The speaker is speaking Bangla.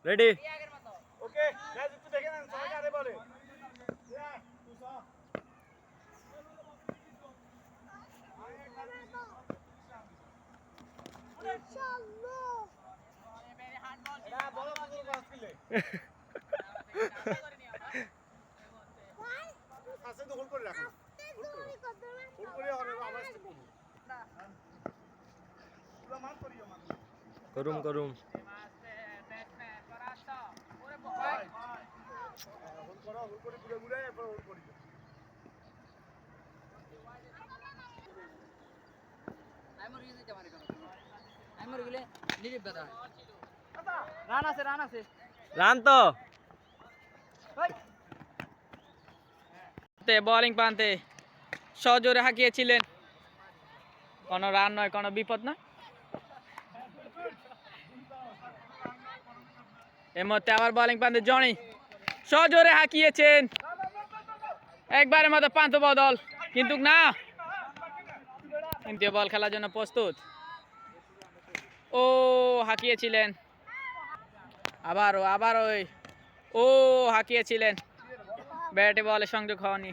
রেডি ওকে ম্যাচ একটু দেখে নেন সবাই আরে বলে করুম করুম রান তো বোলিং প্রান্তে সজোরে হাঁকিয়েছিলেন, কোনো রান নয়, কোনো বিপদ না। এই মুহূর্তে আবার বোলিং প্রান্তে জনি সজোরে হাঁকিয়েছেন, একবারের মতো প্রান্ত বদল, কিন্তু না, তৃতীয় বল খেলার জন্য প্রস্তুত। ও হাঁকিয়েছিলেন, আবারও ও হাঁকিয়েছিলেন, ব্যাটে বলে সংযোগ হয়নি।